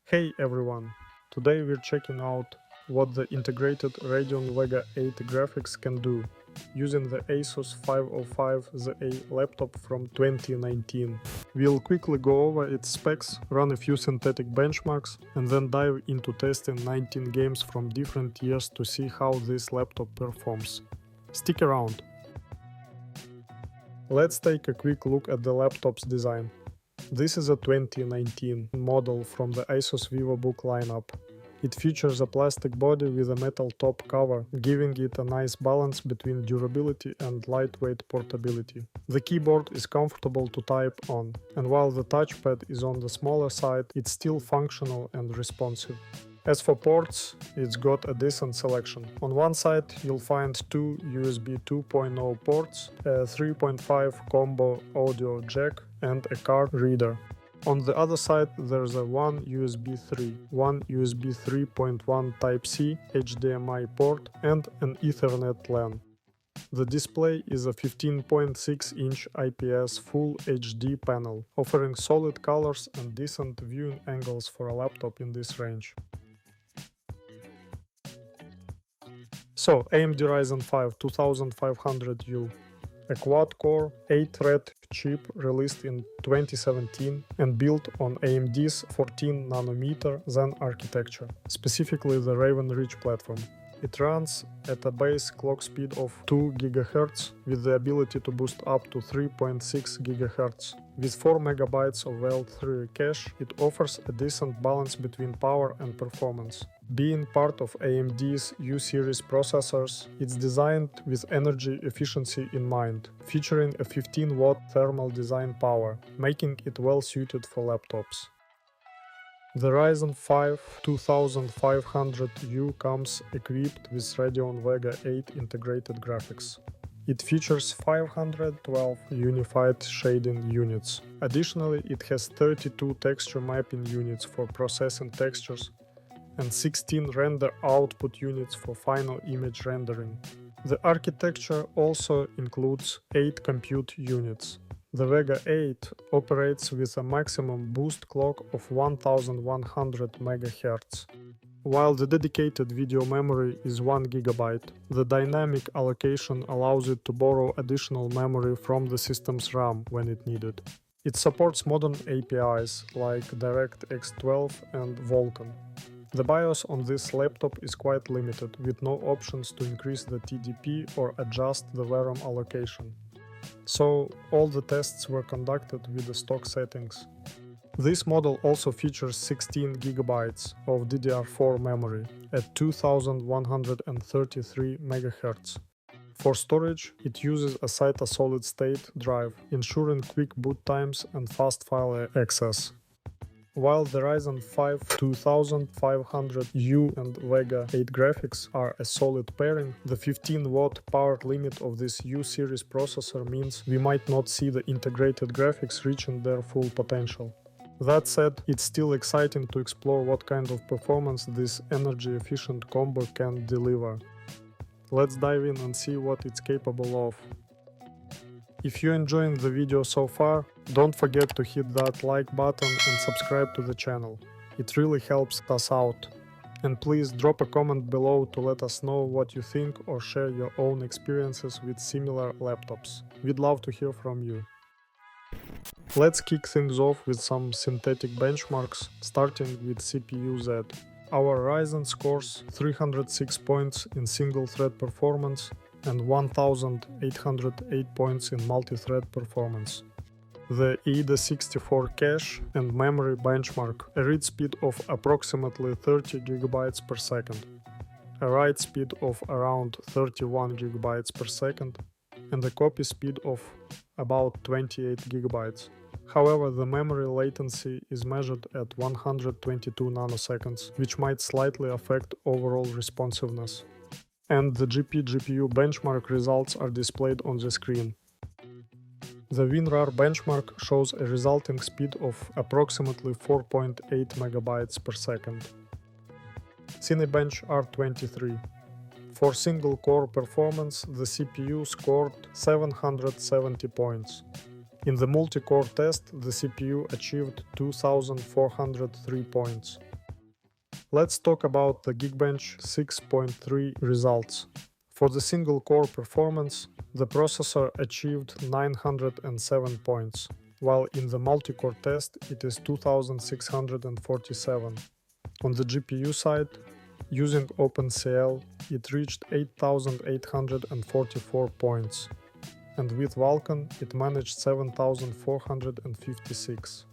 Hey everyone! Today we're checking out what the integrated Radeon Vega 8 graphics can do using the Asus 505ZA laptop from 2019. We'll quickly go over its specs, run a few synthetic benchmarks, and then dive into testing 19 games from different years to see how this laptop performs. Stick around! Let's take a quick look at the laptop's design. This is a 2019 model from the Asus VivoBook lineup. It features a plastic body with a metal top cover, giving it a nice balance between durability and lightweight portability. The keyboard is comfortable to type on, and while the touchpad is on the smaller side, it's still functional and responsive. As for ports, it's got a decent selection. On one side you'll find two USB 2.0 ports, a 3.5 combo audio jack and a card reader. On the other side there's a one USB 3, one USB 3.1 Type-C HDMI port and an Ethernet LAN. The display is a 15.6-inch IPS Full HD panel, offering solid colors and decent viewing angles for a laptop in this range. So, AMD Ryzen 5 2500U, a quad-core 8-thread chip released in 2017 and built on AMD's 14nm Zen architecture, specifically the Raven Ridge platform. It runs at a base clock speed of 2 GHz with the ability to boost up to 3.6 GHz. With 4 MB of L3 cache, it offers a decent balance between power and performance. Being part of AMD's U-series processors, it's designed with energy efficiency in mind, featuring a 15-watt thermal design power, making it well suited for laptops. The Ryzen 5 2500U comes equipped with Radeon Vega 8 integrated graphics. It features 512 unified shading units. Additionally, it has 32 texture mapping units for processing textures and 16 render output units for final image rendering. The architecture also includes 8 compute units. The Vega 8 operates with a maximum boost clock of 1100 MHz. While the dedicated video memory is 1 GB, the dynamic allocation allows it to borrow additional memory from the system's RAM when it needed. It supports modern APIs like DirectX 12 and Vulkan. The BIOS on this laptop is quite limited, with no options to increase the TDP or adjust the VRAM allocation. So all the tests were conducted with the stock settings. This model also features 16 GB of DDR4 memory at 2133 MHz. For storage, it uses a SATA solid-state drive, ensuring quick boot times and fast file access. While the Ryzen 5 2500U and Vega 8 graphics are a solid pairing, the 15-watt power limit of this U-series processor means we might not see the integrated graphics reaching their full potential. That said, it's still exciting to explore what kind of performance this energy-efficient combo can deliver. Let's dive in and see what it's capable of. If you're enjoying the video so far, don't forget to hit that like button and subscribe to the channel. It really helps us out. And please drop a comment below to let us know what you think or share your own experiences with similar laptops. We'd love to hear from you. Let's kick things off with some synthetic benchmarks, starting with CPU-Z. Our Ryzen scores 306 points in single-thread performance and 1808 points in multi-thread performance. The EIDA64 cache and memory benchmark a read speed of approximately 30 GB per second, a write speed of around 31 GB per second, and a copy speed of about 28 GB. However, the memory latency is measured at 122 nanoseconds, which might slightly affect overall responsiveness. And the GPU benchmark results are displayed on the screen. The WinRAR benchmark shows a resulting speed of approximately 4.8 MB per second. Cinebench R23. For single-core performance, the CPU scored 770 points. In the multi-core test, the CPU achieved 2403 points. Let's talk about the Geekbench 6.3 results. For the single-core performance, the processor achieved 907 points, while in the multi-core test it is 2647. On the GPU side, using OpenCL, it reached 8844 points, and with Vulkan it managed 7456.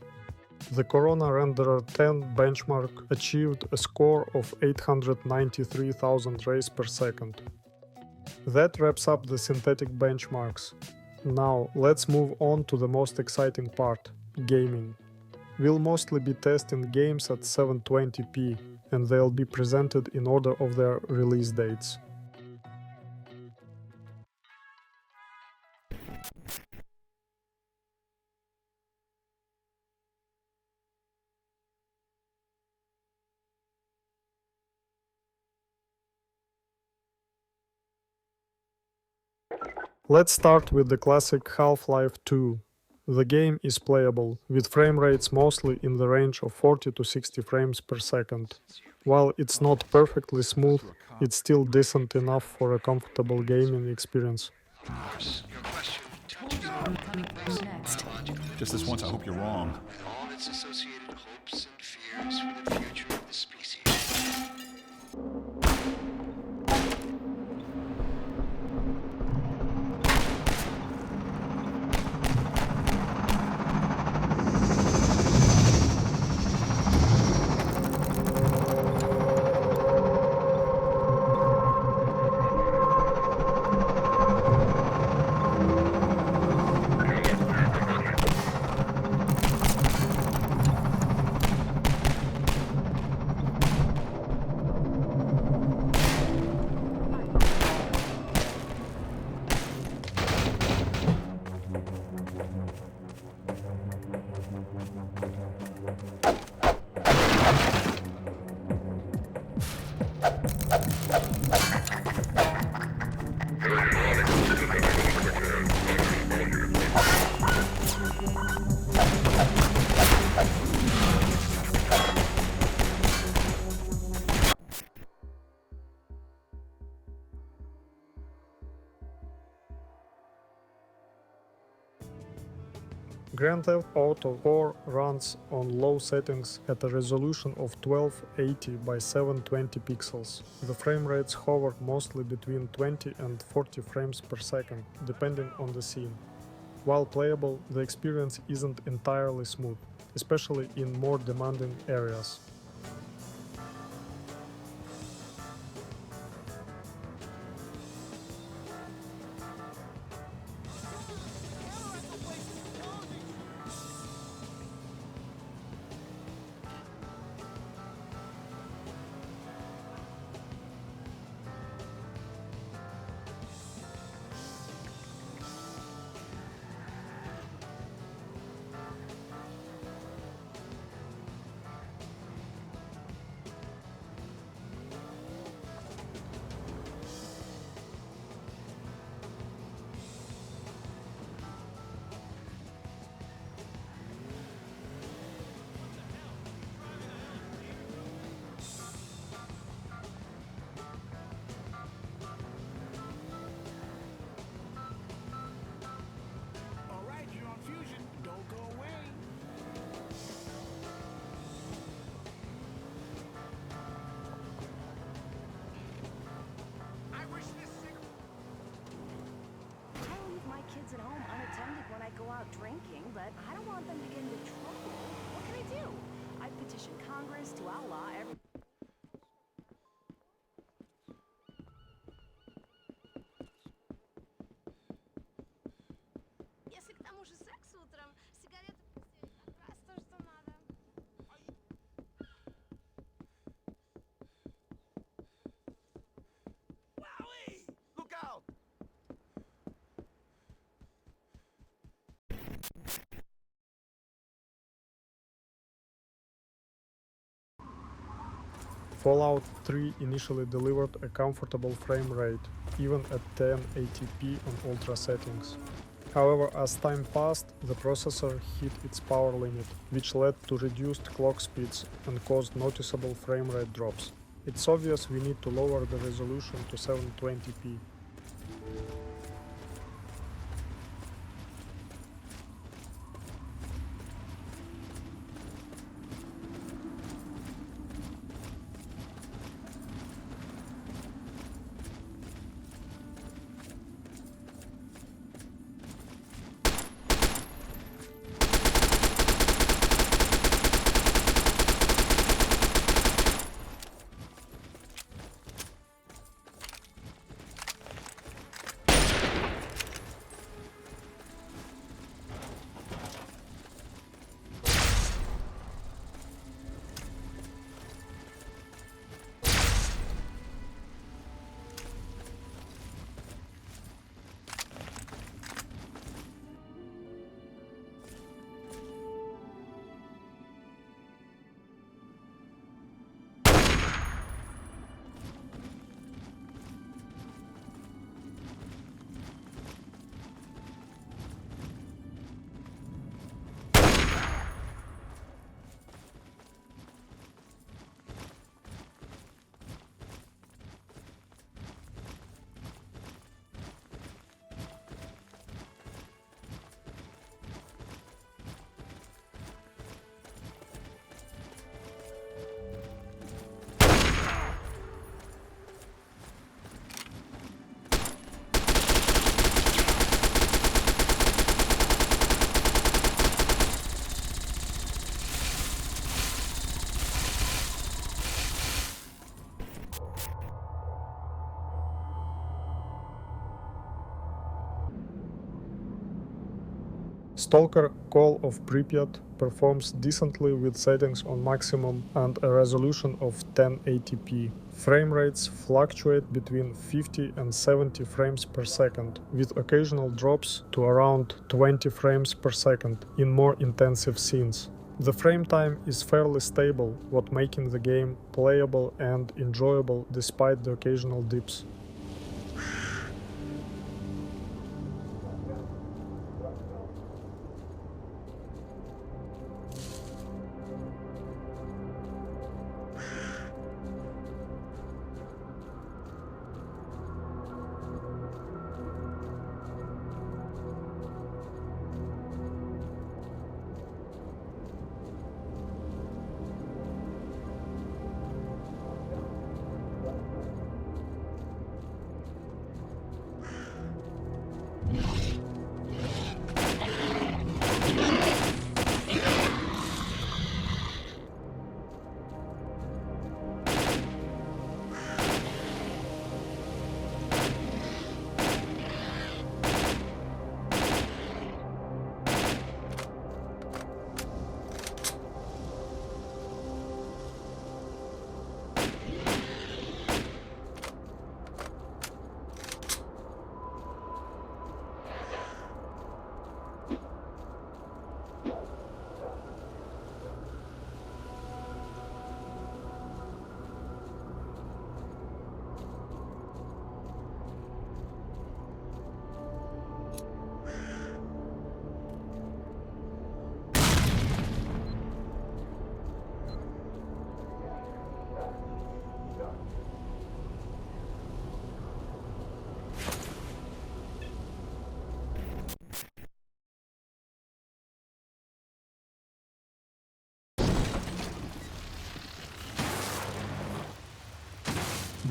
The Corona Renderer 10 benchmark achieved a score of 893,000 rays per second. That wraps up the synthetic benchmarks. Now let's move on to the most exciting part, gaming. We'll mostly be testing games at 720p, and they'll be presented in order of their release dates. Let's start with the classic Half-Life 2. The game is playable, with frame rates mostly in the range of 40 to 60 frames per second. While it's not perfectly smooth, it's still decent enough for a comfortable gaming experience. Just this once, I hope you're wrong. And all its associated hopes and fears for the future of the species. Grand Theft Auto 4 runs on low settings at a resolution of 1280 by 720 pixels. The frame rates hover mostly between 20 and 40 frames per second, depending on the scene. While playable, the experience isn't entirely smooth, especially in more demanding areas. Kids at home unattended when I go out drinking, but I don't want them to get into trouble. What can I do? I petition Congress to outlaw every... Если к тому же секс утром, сигареты в постели, как раз то, что надо. Wowie! Look out! Fallout 3 initially delivered a comfortable frame rate, even at 1080p on ultra settings. However, as time passed, the processor hit its power limit, which led to reduced clock speeds and caused noticeable frame rate drops. It's obvious we need to lower the resolution to 720p. S.T.A.L.K.E.R Call of Pripyat performs decently with settings on maximum and a resolution of 1080p. Frame rates fluctuate between 50 and 70 frames per second, with occasional drops to around 20 frames per second in more intensive scenes. The frame time is fairly stable, what making the game playable and enjoyable despite the occasional dips.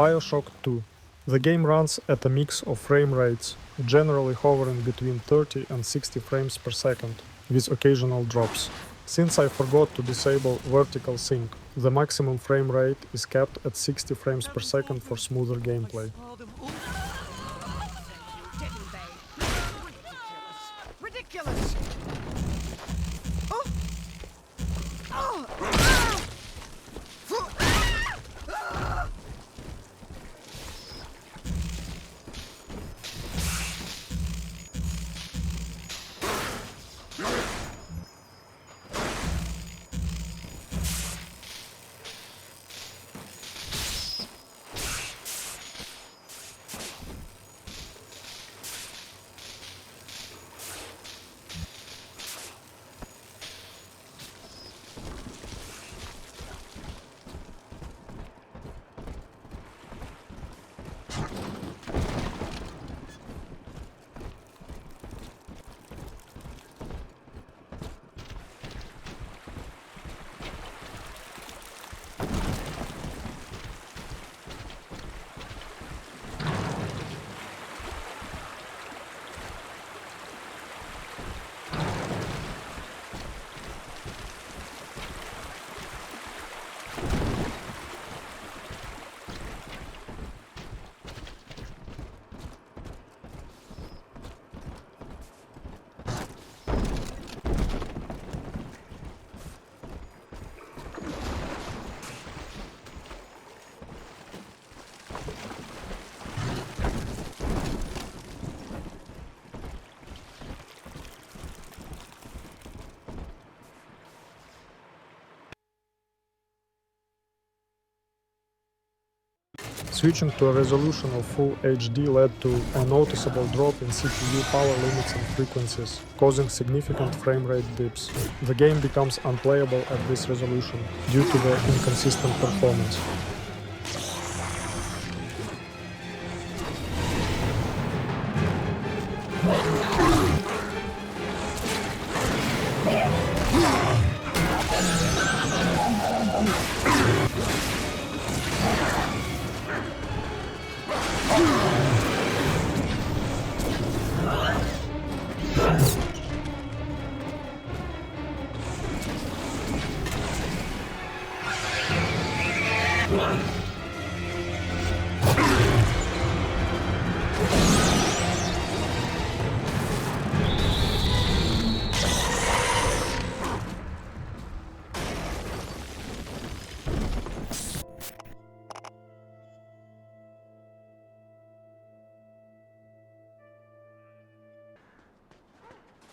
BioShock 2. The game runs at a mix of frame rates, generally hovering between 30 and 60 frames per second, with occasional drops. Since I forgot to disable vertical sync, the maximum frame rate is kept at 60 frames per second for smoother gameplay. Ridiculous! Oh! Oh! Switching to a resolution of Full HD led to a noticeable drop in CPU power limits and frequencies, causing significant frame rate dips. The game becomes unplayable at this resolution due to the inconsistent performance.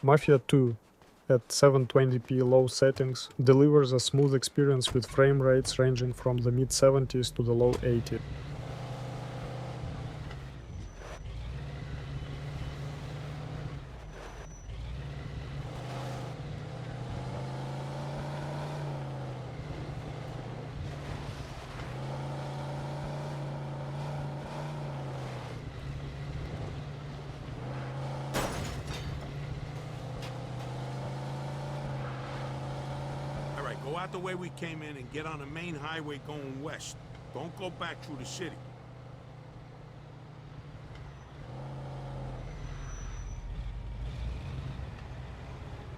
Mafia II, at 720p low settings, delivers a smooth experience with frame rates ranging from the mid-70s to the low 80s. Alright, go out the way we came in and get on the main highway going west. Don't go back through the city.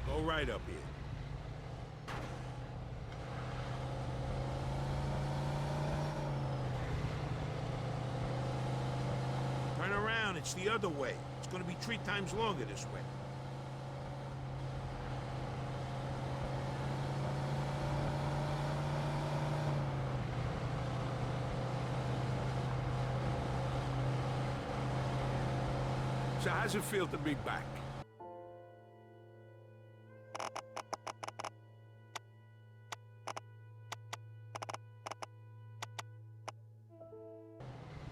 Go right up here. Turn around, it's the other way. It's gonna be 3 times longer this way. So how's it feel to be back?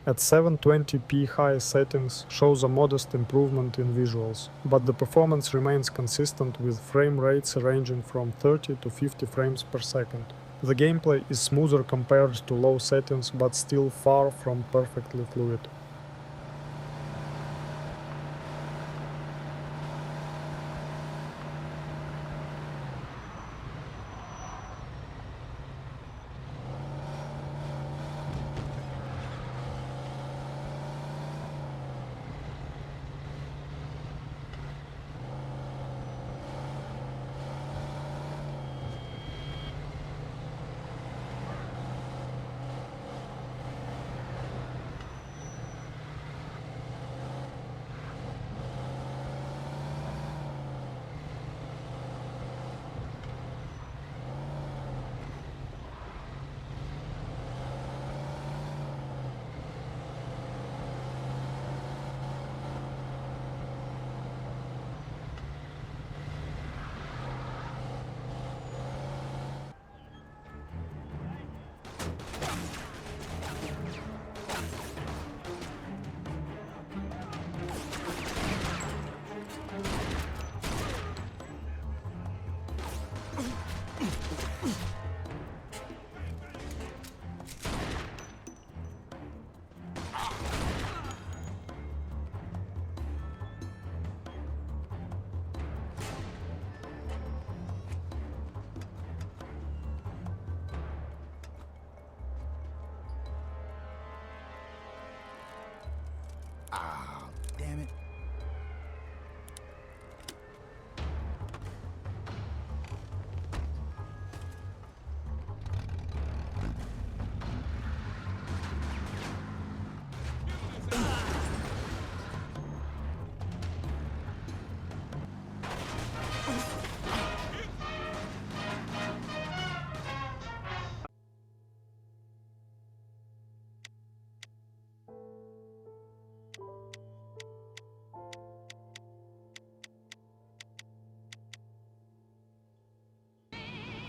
At 720p high settings shows a modest improvement in visuals, but the performance remains consistent with frame rates ranging from 30 to 50 frames per second. The gameplay is smoother compared to low settings, but still far from perfectly fluid.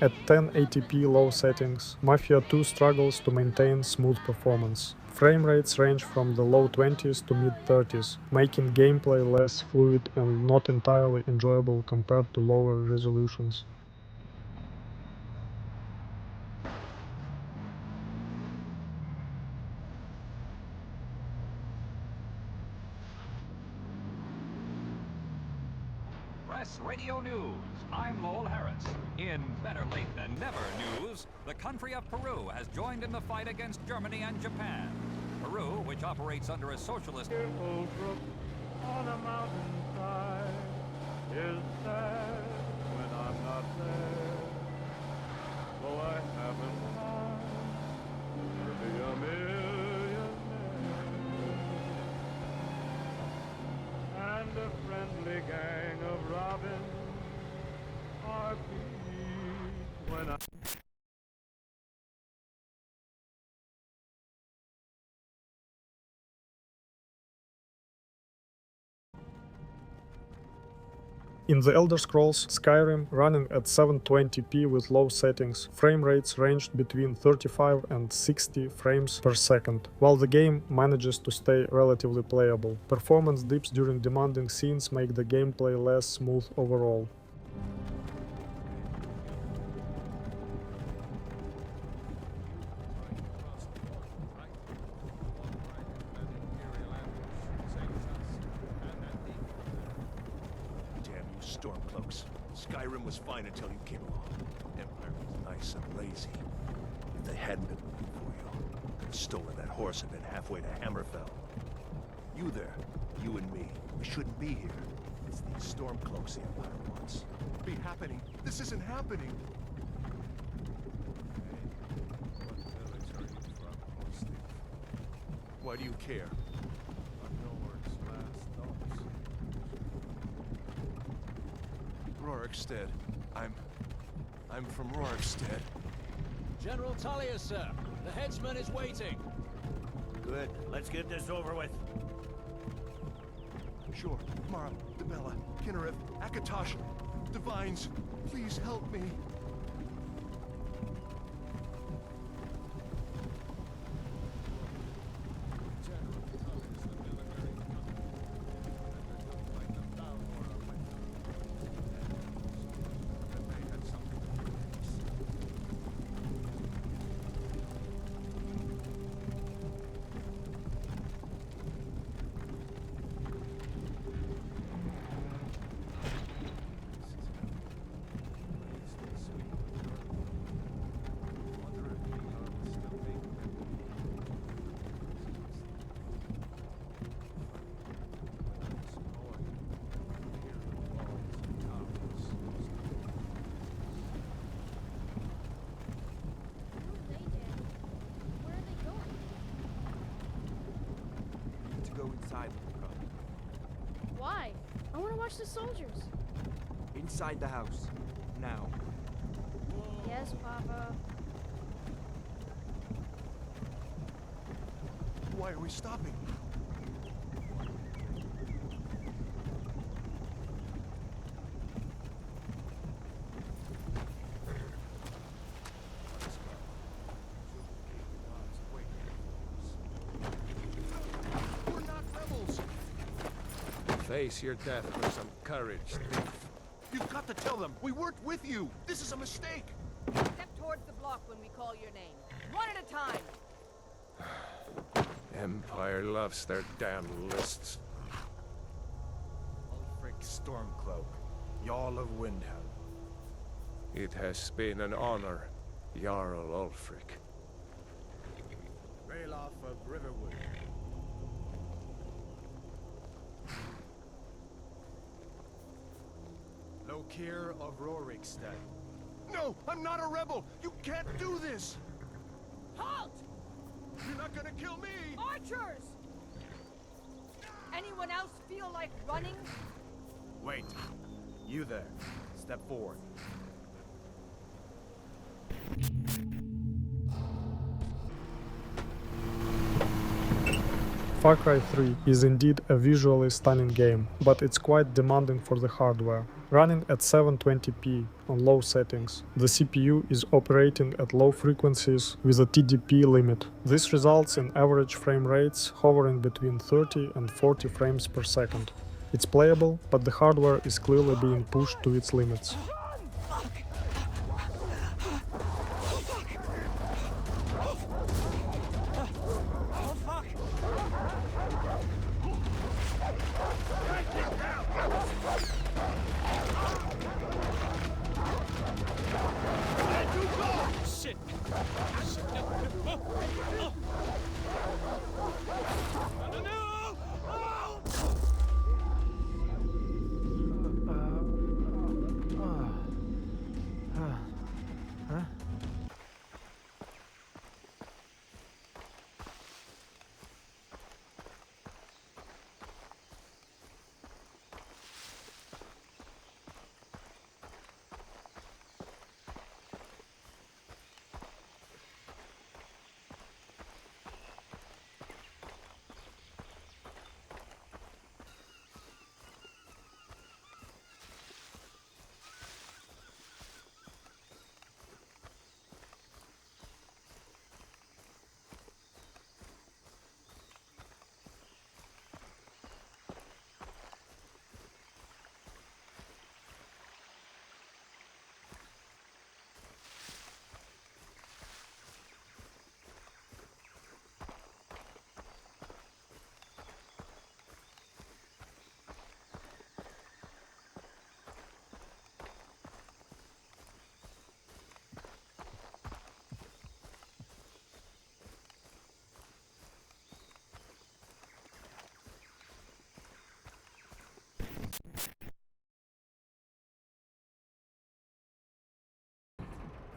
At 1080p low settings, Mafia II struggles to maintain smooth performance. Frame rates range from the low 20s to mid 30s, making gameplay less fluid and not entirely enjoyable compared to lower resolutions. Press Radio News. I'm Lowell Harris. In Better Late Than Never news, the country of Peru has joined in the fight against Germany and Japan. Peru, which operates under a socialist... Cheerful brook on a mountainside is sad when I'm not there. Though I haven't time to be a millionaire. And a friendly gang of robins are pleased when I... In the Elder Scrolls Skyrim, running at 720p with low settings, frame rates ranged between 35 and 60 frames per second, while the game manages to stay relatively playable. Performance dips during demanding scenes make the gameplay less smooth overall. Stormcloaks. Skyrim was fine until you came along. Empire was nice and lazy. If they hadn't been looking for you, could have stolen that horse and been halfway to Hammerfell. You there, you and me, we shouldn't be here. It's these Stormcloaks the Empire wants. Be happening. This isn't happening. Why do you care? Rorikstead. I'm from Rorikstead. General Talia, sir. The headsman is waiting. Good. Let's get this over with. Sure. Mara, Debella, Kinnarev, Akatosh, Divines, please help me. Inside, Why? I want to watch the soldiers. inside the house, now. Yes, Papa. Why are we stopping? Face your death with some courage, thief. You've got to tell them we weren't with you. This is a mistake. Step towards the block when we call your name. One at a time. Empire loves their damn lists. Ulfric Stormcloak, Jarl of Windhelm. It has been an honor, Jarl Ulfric. Ralof of Riverwood. L.K.E.R. of Rorikstead. No, I'm not a rebel. You can't do this. Halt! You're not gonna kill me. Archers! Anyone else feel like running? Wait. You there. Step forward. Far Cry 3 is indeed a visually stunning game, but it's quite demanding for the hardware. Running at 720p on low settings, the CPU is operating at low frequencies with a TDP limit. This results in average frame rates hovering between 30 and 40 frames per second. It's playable, but the hardware is clearly being pushed to its limits.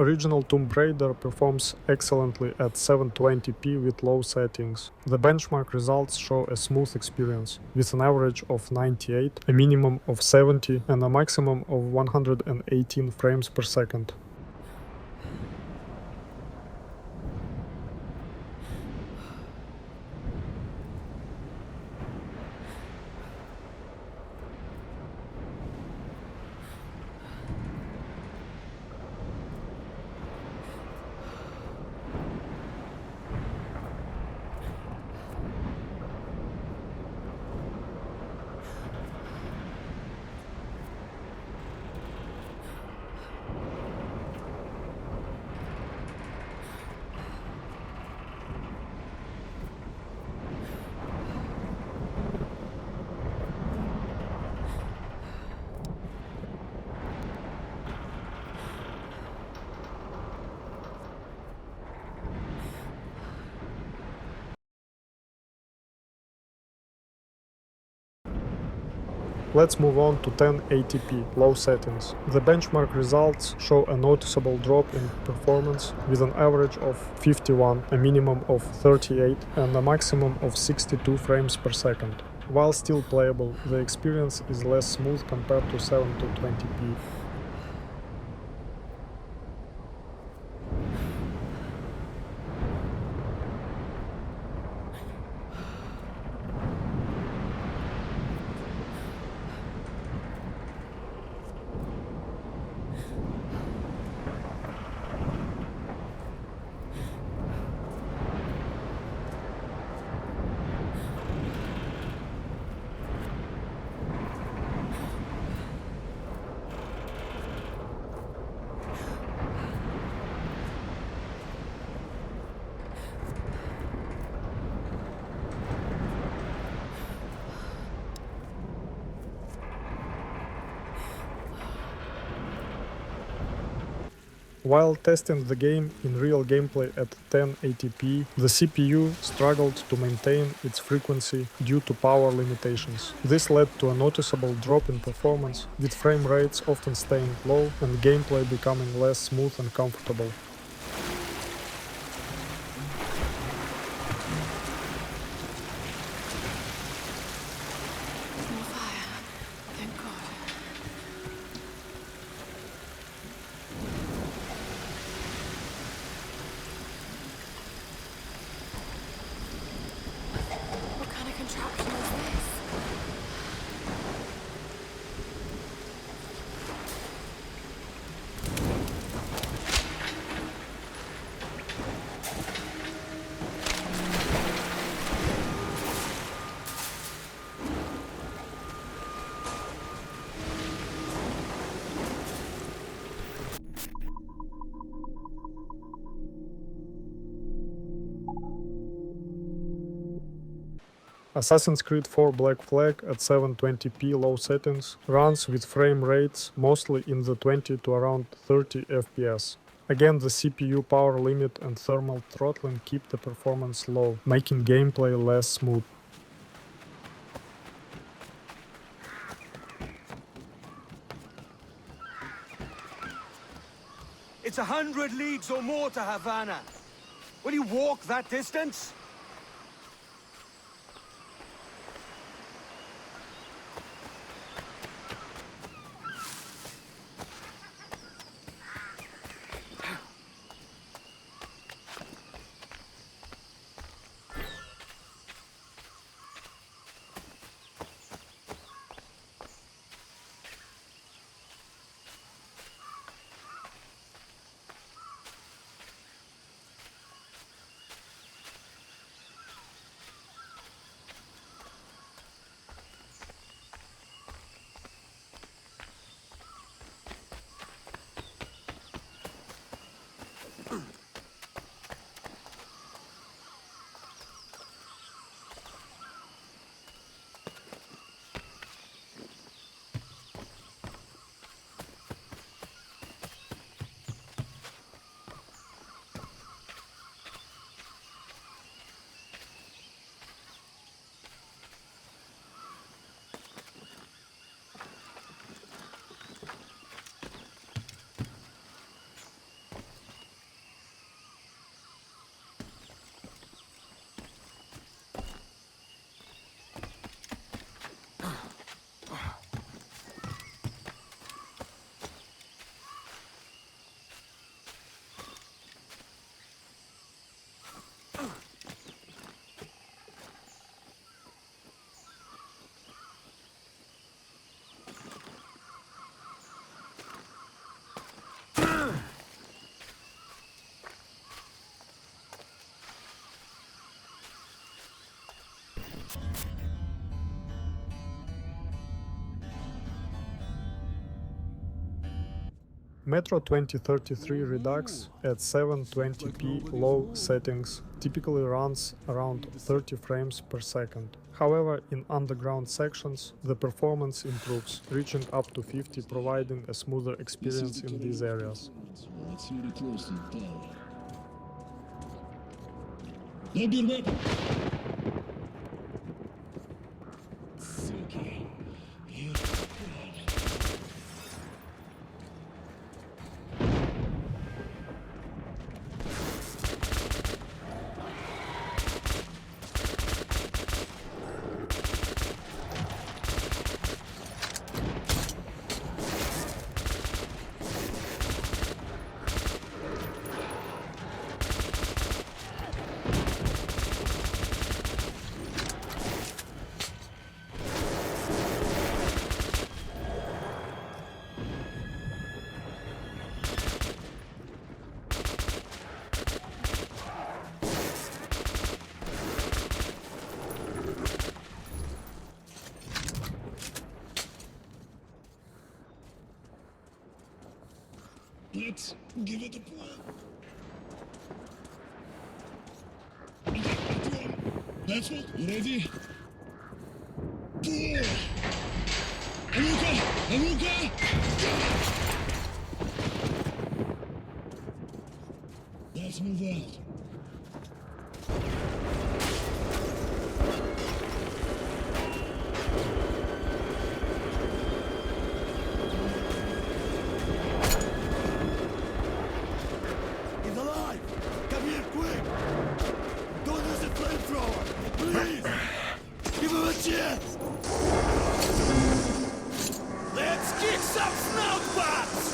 Original Tomb Raider performs excellently at 720p with low settings. The benchmark results show a smooth experience, with an average of 98, a minimum of 70 and a maximum of 118 frames per second. Let's move on to 1080p low settings. The benchmark results show a noticeable drop in performance with an average of 51, a minimum of 38 and a maximum of 62 frames per second. While still playable, the experience is less smooth compared to 720p. While testing the game in real gameplay at 1080p, the CPU struggled to maintain its frequency due to power limitations. This led to a noticeable drop in performance, with frame rates often staying low and gameplay becoming less smooth and comfortable. Assassin's Creed 4 Black Flag at 720p low settings runs with frame rates mostly in the 20 to around 30 FPS. Again, the CPU power limit and thermal throttling keep the performance low, making gameplay less smooth. It's 100 leagues or more to Havana. Will you walk that distance? Metro 2033 Redux at 720p low settings typically runs around 30 frames per second. However, in underground sections, the performance improves, reaching up to 50, providing a smoother experience in these areas. Let's give it a pull. That's it. You ready? Pull! Aluka! Aluka! Let's move out. He's alive! Come here, quick! Don't use the flamethrower! Please! Give him a chance! Let's kick some snout butts!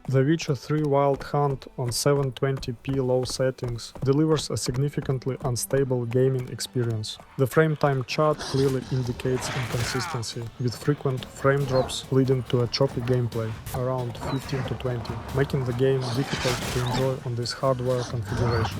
The Witcher 3 Wild Hunt on 720p low settings delivers a significantly unstable gaming experience. The frame time chart clearly indicates inconsistency, with frequent frame drops leading to a choppy gameplay, around 15 to 20, making the game difficult to enjoy on this hardware configuration.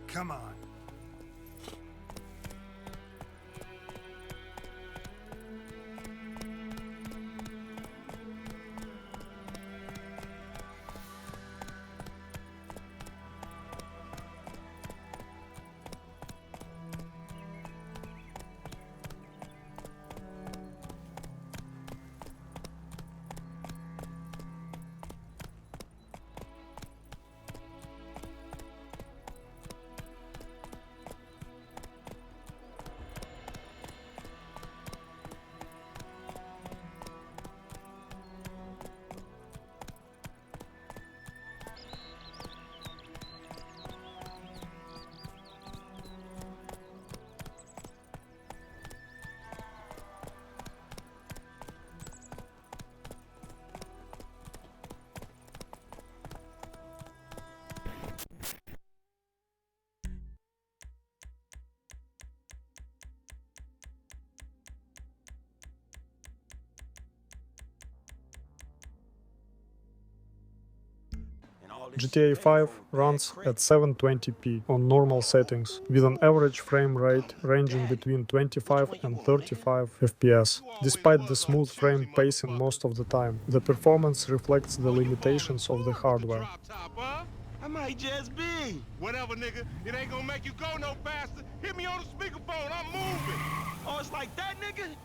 Come on. GTA 5 runs at 720p on normal settings, with an average frame rate ranging between 25 and 35 FPS. Despite the smooth frame pacing most of the time, the performance reflects the limitations of the hardware. I might just be. Whatever, nigga. It ain't gonna make you go no faster. Hit me on the speakerphone. I'm moving. Oh, it's like that, nigga?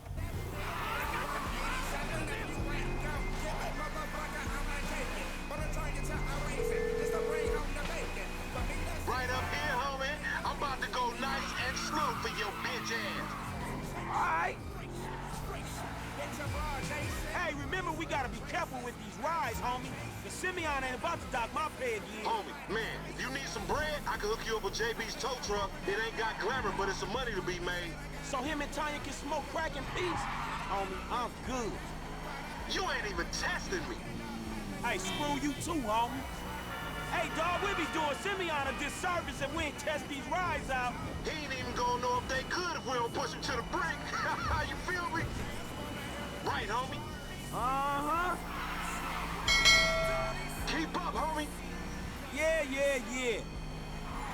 Right up here, homie. I'm about to go nice and slow for your bitch ass. All right. Hey, remember we gotta be careful with these rides, homie. The Simeon ain't about to dock my pay again. Homie, man, if you need some bread, I can hook you up with JB's tow truck. It ain't got glamour, but it's some money to be made. So him and Tanya can smoke crack in peace? Homie, I'm good. You ain't even testing me. Hey, screw you too, homie. Hey, dawg, we be doing Simeon a disservice if we ain't test these rides out. He ain't even gonna know if they good if we don't push him to the brink. You feel me? Right, homie? Uh-huh. Keep up, homie. Yeah.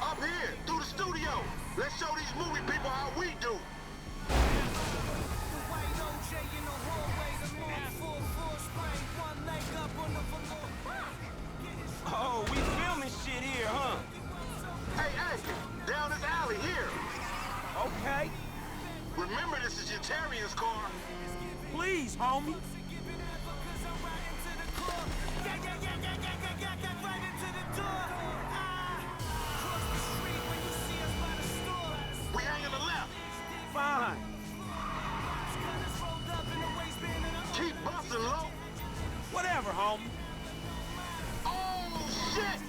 Up here, through the studio. Let's show these movie people how we do. Oh, we filming shit here, huh? Hey, down this alley here. Okay. Remember, this is your Terrian's car. Please, homie. We hang on the left. Fine. Keep busting, low. Whatever, homie. Oh, shit!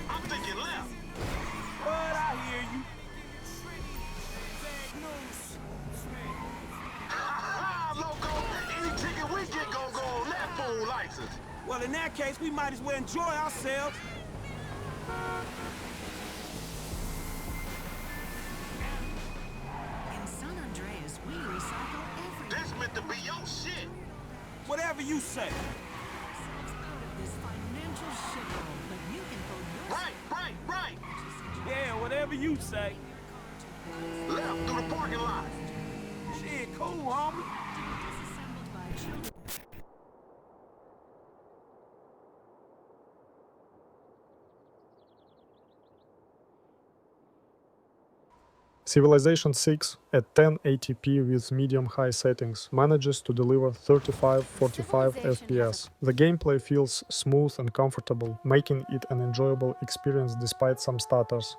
I'm thinking left. But I hear you. Ha-ha, loco! Any ticket we get gon' go on that fool license. Well, in that case, we might as well enjoy ourselves. In San Andreas, we recycle everything. This meant to be your shit. Whatever you say. This financial shithole, but you can pull your... Right. Yeah, whatever you say. Left through the parking lot. Shit, cool, homie. Disassembled by children. Civilization 6 at 1080p with medium-high settings manages to deliver 35-45 FPS. The gameplay feels smooth and comfortable, making it an enjoyable experience despite some stutters.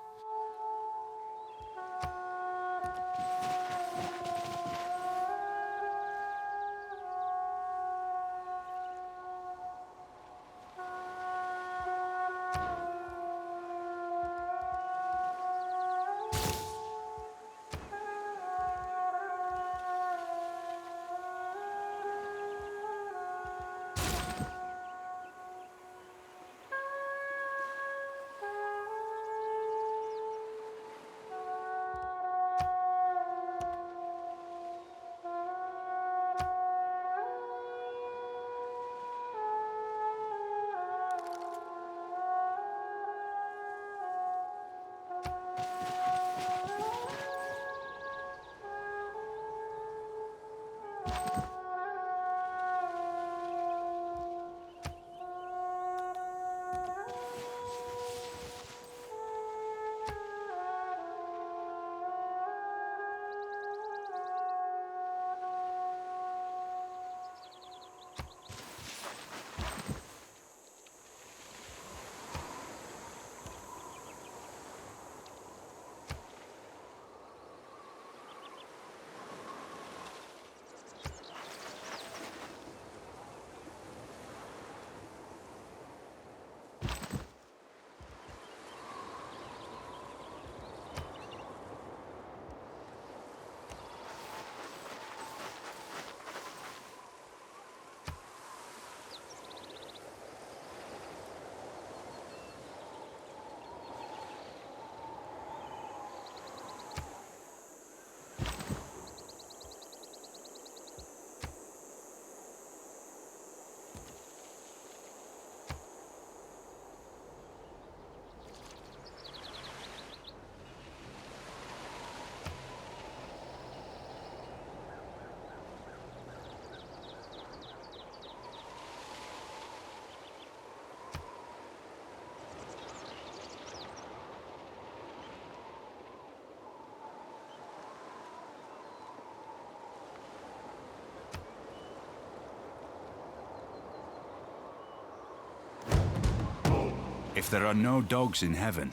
If there are no dogs in heaven,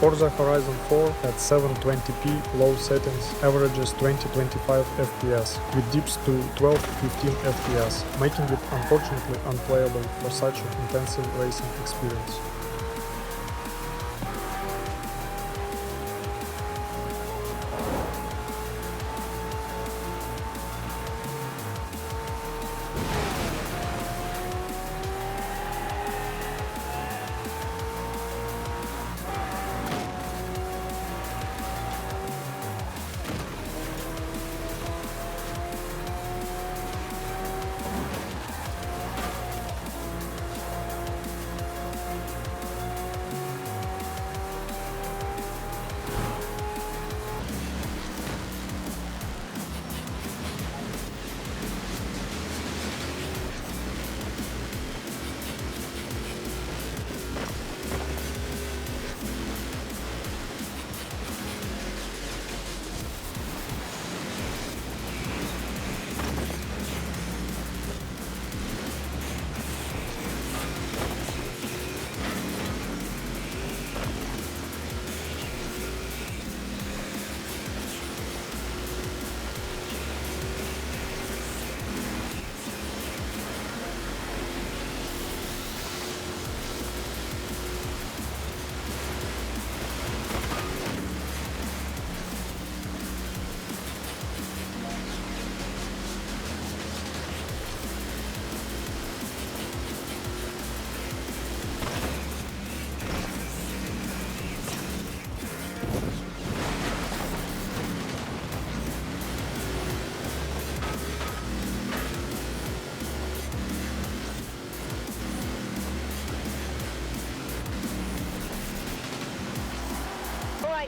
Forza Horizon 4 at 720p low settings averages 20-25 FPS, with dips to 12-15 FPS, making it unfortunately unplayable for such an intensive racing experience.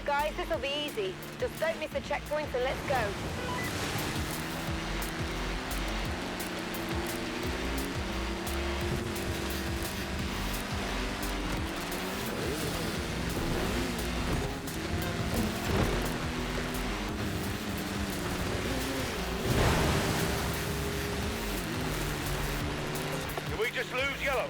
Guys, this'll be easy. Just don't miss the checkpoints and let's go. Did we just lose yellow?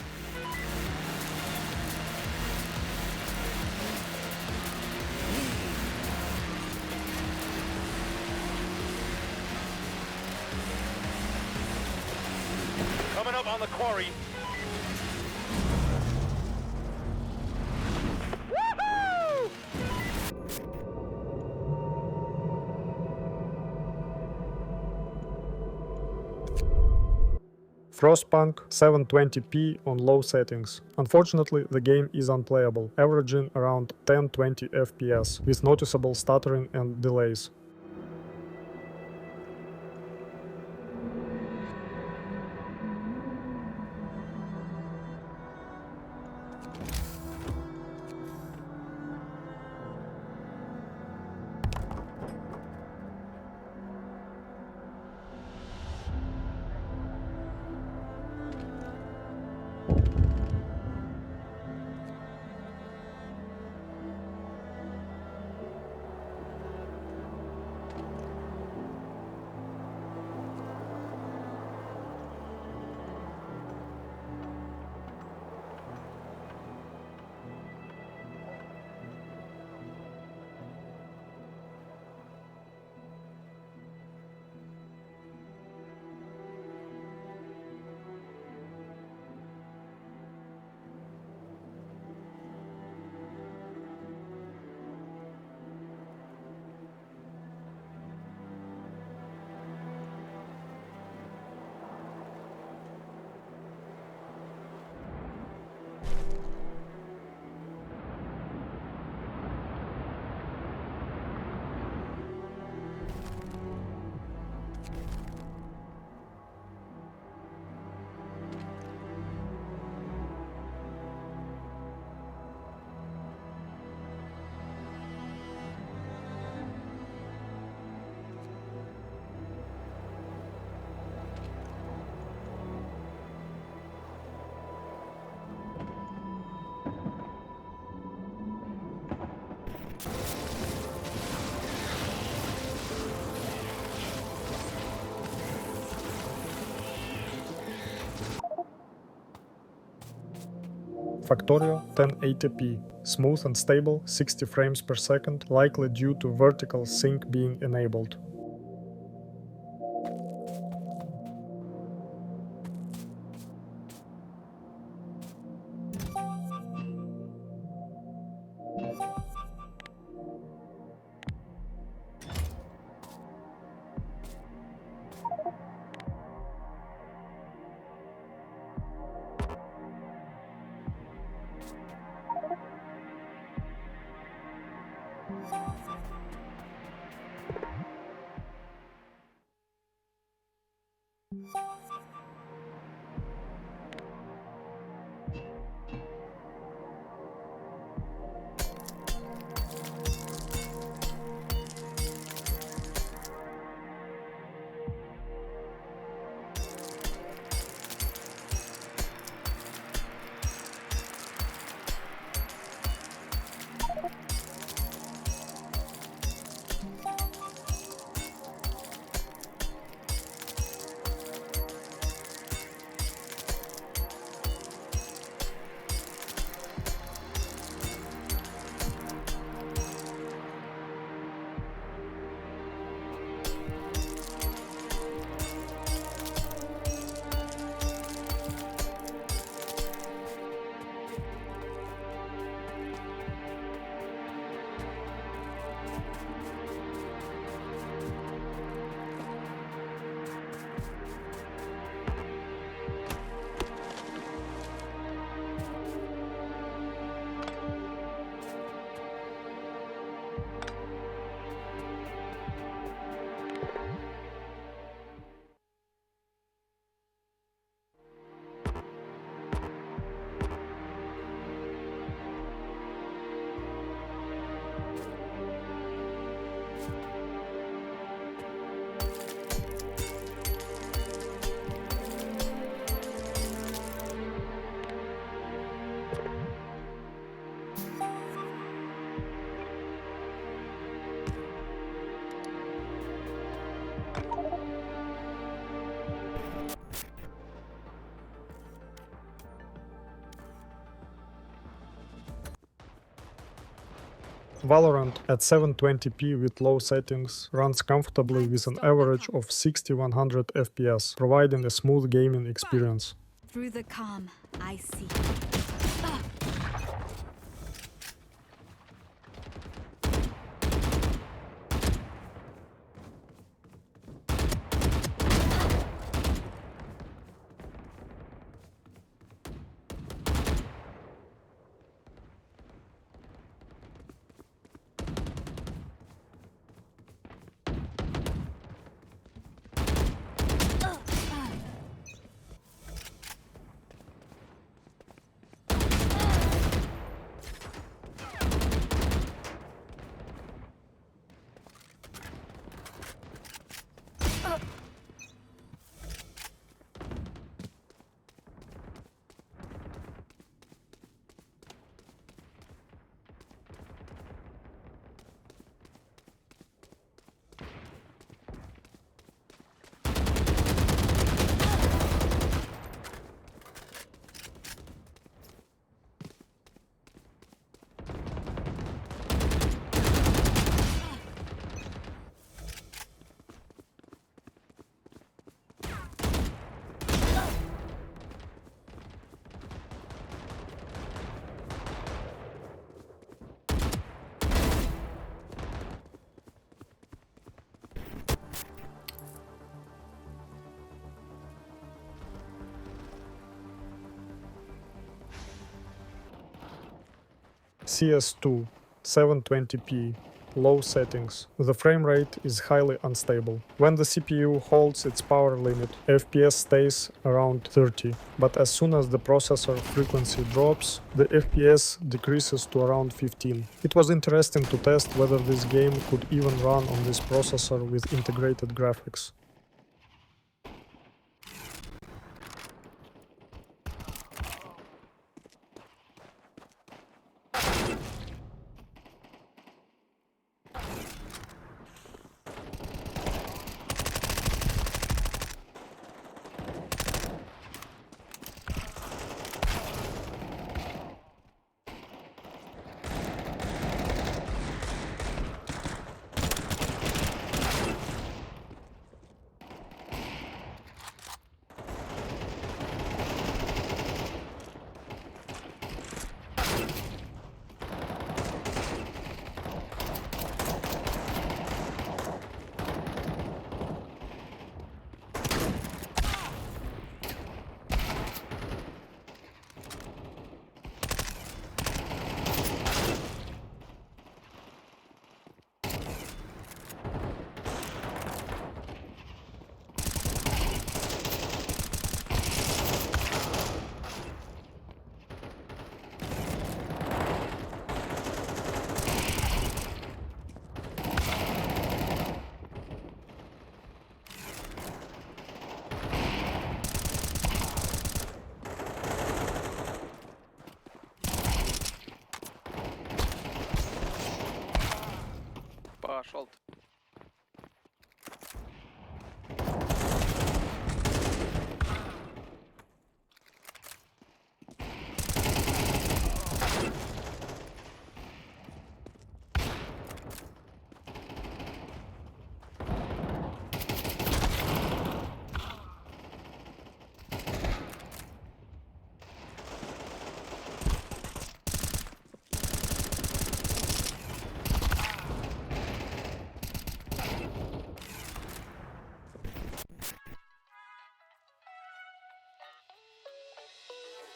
Coming up on the quarry. Woohoo! Frostpunk 720p on low settings. Unfortunately, the game is unplayable, averaging around 10-20 FPS, with noticeable stuttering and delays. Factorio 1080p, smooth and stable, 60 frames per second, likely due to vertical sync being enabled. Valorant at 720p with low settings runs comfortably with an average of 60-100 FPS, providing a smooth gaming experience. Through the calm, I see. CS2, 720p, low settings. The frame rate is highly unstable. When the CPU holds its power limit, FPS stays around 30, but as soon as the processor frequency drops, the FPS decreases to around 15. It was interesting to test whether this game could even run on this processor with integrated graphics. Пошел ты.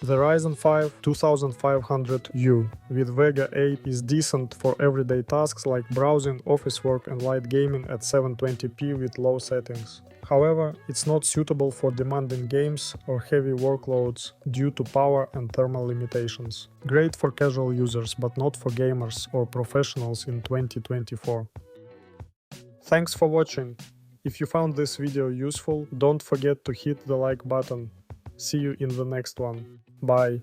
The Ryzen 5 2500U with Vega 8 is decent for everyday tasks like browsing, office work and light gaming at 720p with low settings. However, it's not suitable for demanding games or heavy workloads due to power and thermal limitations. Great for casual users, but not for gamers or professionals in 2024. Thanks for watching. If you found this video useful, don't forget to hit the like button. See you in the next one. Bye.